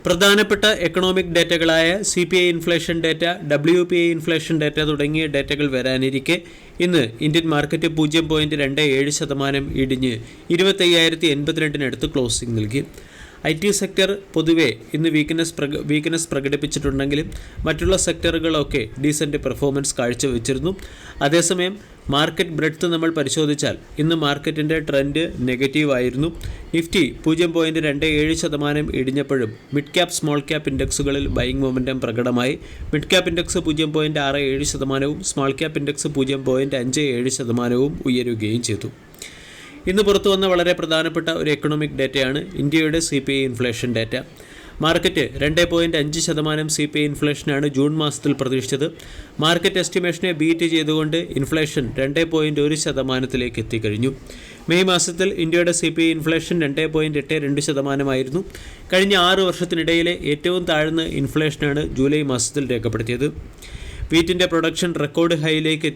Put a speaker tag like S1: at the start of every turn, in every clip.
S1: പ്രധാനപ്പെട്ട എക്കണോമിക് ഡേറ്റകളായ CPI inflation data, WPI inflation data തുടങ്ങിയ ഡേറ്റകൾ വരാനിരിക്കെ ഇന്ന് ഇന്ത്യൻ മാർക്കറ്റ് 0.27% ഇടിഞ്ഞ് 25,082 ക്ലോസിംഗ് നൽകി. IT സെക്ടർ പൊതുവെ ഇന്ന് വീക്ക്നെസ് പ്രകടിപ്പിച്ചിട്ടുണ്ടെങ്കിലും മറ്റുള്ള സെക്ടറുകളൊക്കെ ഡീസൻറ്റ് പെർഫോമൻസ് കാഴ്ചവെച്ചിരുന്നു. അതേസമയം മാർക്കറ്റ് ബ്രെഡ്ത്ത് നമ്മൾ പരിശോധിച്ചാൽ ഇന്ന് മാർക്കറ്റിൻ്റെ ട്രെൻഡ് നെഗറ്റീവായിരുന്നു. നിഫ്റ്റി 0.27% ഇടിഞ്ഞപ്പോഴും മിഡ് ക്യാപ് സ്മോൾ ക്യാപ് ഇൻഡെക്സുകളിൽ ബൈയിങ് മൊമെൻറ്റം പ്രകടമായി. Mid cap index 0.67%, small cap index 0.57% ഉയരുകയും ചെയ്തു. ഇന്ന് പുറത്തു വന്ന വളരെ പ്രധാനപ്പെട്ട ഒരു എക്കണോമിക് ഡേറ്റയാണ് ഇന്ത്യയുടെ CPI inflation data. Market 2.5% CPI ഇൻഫ്ലേഷനാണ് ജൂൺ മാസത്തിൽ പ്രതീക്ഷിച്ചത്. മാർക്കറ്റ് എസ്റ്റിമേഷനെ ബീറ്റ് ചെയ്തുകൊണ്ട് ഇൻഫ്ലേഷൻ 2.1% എത്തിക്കഴിഞ്ഞു. മെയ് മാസത്തിൽ ഇന്ത്യയുടെ CPI ഇൻഫ്ലേഷൻ 2.82% കഴിഞ്ഞ 6 വർഷത്തിനിടയിലെ ഏറ്റവും താഴ്ന്ന ഇൻഫ്ലേഷനാണ് ജൂലൈ മാസത്തിൽ രേഖപ്പെടുത്തിയത്. വീറ്റിൻ്റെ പ്രൊഡക്ഷൻ റെക്കോർഡ് ഹൈയിലേക്ക്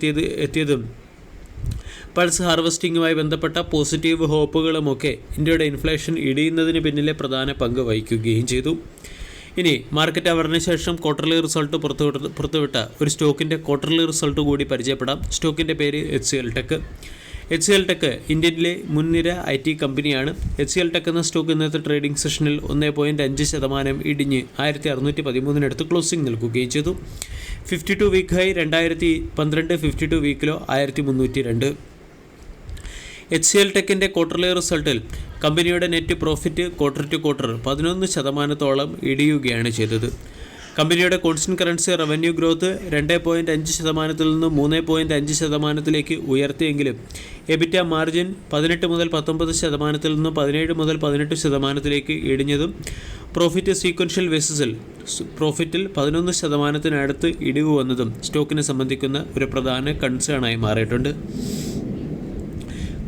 S1: എത്തിയതും പൾസ് ഹാർവസ്റ്റിങ്ങുമായി ബന്ധപ്പെട്ട പോസിറ്റീവ് ഹോപ്പുകളുമൊക്കെ ഇന്ത്യയുടെ ഇൻഫ്ലേഷൻ ഇടിയുന്നതിന് പിന്നിലെ പ്രധാന പങ്ക് വഹിക്കുകയും ചെയ്തു. ഇനി മാർക്കറ്റ് അവറിന് ശേഷം ക്വാർട്ടർലി റിസൾട്ട് പുറത്തുവിട്ട ഒരു സ്റ്റോക്കിൻ്റെ ക്വാർട്ടർലി റിസൾട്ട് കൂടി പരിചയപ്പെടാം. സ്റ്റോക്കിൻ്റെ പേര് HCL Tech. HCL Tech ഇന്ത്യയിലെ മുൻനിര IT കമ്പനിയാണ്. HCL Tech എന്ന സ്റ്റോക്ക് ഇന്നത്തെ ട്രേഡിംഗ് സെഷനിൽ 1.5% ഇടിഞ്ഞ് 1613 ക്ലോസിംഗ് നൽകുകയും ചെയ്തു. 52 വീക്ക് ഹൈ 2012, 52 വീക്കിലോ 1302. HCL Techൻ്റെ ക്വാർട്ടർലി റിസൾട്ടിൽ കമ്പനിയുടെ net profit quarter to quarter 11% ഇടിയുകയാണ് ചെയ്തത്. കമ്പനിയുടെ കോൺസ്റ്റന്റ് കറൻസി റവന്യൂ ഗ്രോത്ത് 2.5% നിന്ന് 3.5% ഉയർത്തിയെങ്കിലും EBITDA മാർജിൻ 18 മുതൽ 19% നിന്ന് 17 മുതൽ 18% ഇടിഞ്ഞതും പ്രോഫിറ്റ് സീക്വൻഷ്യൽ ബേസിസിൽ പ്രോഫിറ്റിൽ 11% ഇടിവ് വന്നതും സ്റ്റോക്കിനെ സംബന്ധിക്കുന്ന ഒരു പ്രധാന കൺസേണായി മാറിയിട്ടുണ്ട്.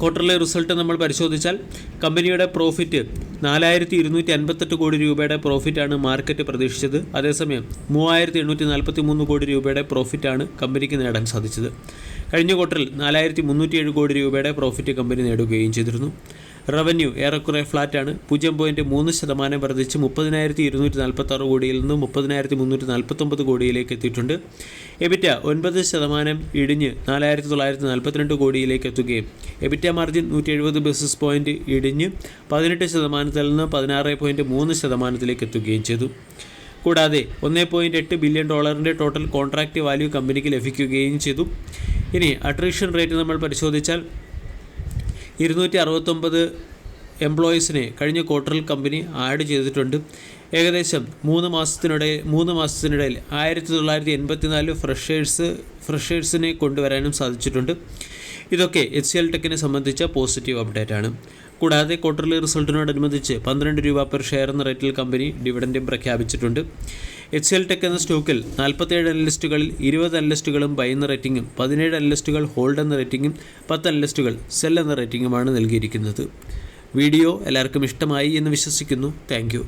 S1: ക്വാർട്ടർലി റിസൾട്ട് നമ്മൾ പരിശോധിച്ചാൽ കമ്പനിയുടെ പ്രോഫിറ്റ് 4,258 കോടി രൂപയുടെ പ്രോഫിറ്റാണ് മാർക്കറ്റ് പ്രതീക്ഷിച്ചത്. അതേസമയം 3,843 കോടി രൂപയുടെ പ്രോഫിറ്റാണ് കമ്പനിക്ക് നേടാൻ സാധിച്ചത്. കഴിഞ്ഞ ക്വാർട്ടറിൽ 4,307 കോടി രൂപയുടെ പ്രോഫിറ്റ് കമ്പനി നേടുകയും ചെയ്തിരുന്നു. റവന്യൂ ഏറെക്കുറെ ഫ്ലാറ്റാണ്. 0.3% വർദ്ധിച്ച് 30,246 കോടിയിൽ നിന്ന് 30,349 കോടിയിലേക്ക് എത്തിയിട്ടുണ്ട്. EBITDA 9% ഇടിഞ്ഞ് 4,942 കോടിയിലേക്ക് എത്തുകയും EBITDA മാർജിൻ 170 ബേസിസ് പോയിൻറ്റ് ഇടിഞ്ഞ് 18% നിന്ന് 16.3% എത്തുകയും ചെയ്തു. കൂടാതെ $1.8 ബില്യൺ ടോട്ടൽ കോൺട്രാക്റ്റ് വാല്യൂ കമ്പനിക്ക് ലഭിക്കുകയും ചെയ്തു. ഇനി അട്രീഷൻ റേറ്റ് നമ്മൾ പരിശോധിച്ചാൽ 269 എംപ്ലോയീസിനെ കഴിഞ്ഞ ക്വാർട്ടറിൽ കമ്പനി ആഡ് ചെയ്തിട്ടുണ്ട്. ഏകദേശം 3 മാസത്തിനിടയിൽ 1984 ഫ്രഷേഴ്സിനെ കൊണ്ടുവരാനും സാധിച്ചിട്ടുണ്ട്. ഇതൊക്കെ HCL Techനെ സംബന്ധിച്ച പോസിറ്റീവ് അപ്ഡേറ്റ് ആണ്. കൂടാതെ ക്വാർട്ടർലി റിസൾട്ടിനോടനുബന്ധിച്ച് 12 രൂപ പെർ ഷെയർ എന്ന റേറ്റിൽ കമ്പനി ഡിവിഡൻഡും പ്രഖ്യാപിച്ചിട്ടുണ്ട്. HCL Tech എന്ന സ്റ്റോക്കിൽ 47 അനലിസ്റ്റുകളിൽ 20 അനലിസ്റ്റുകളും ബൈ എന്ന റേറ്റിംഗും 17 അനലിസ്റ്റുകൾ ഹോൾഡ് എന്ന റേറ്റിംഗും 10 അനലിസ്റ്റുകൾ സെൽ എന്ന റേറ്റിംഗുമാണ് നൽകിയിരിക്കുന്നത്. വീഡിയോ എല്ലാവർക്കും ഇഷ്ടമായി എന്ന് വിശ്വസിക്കുന്നു. താങ്ക്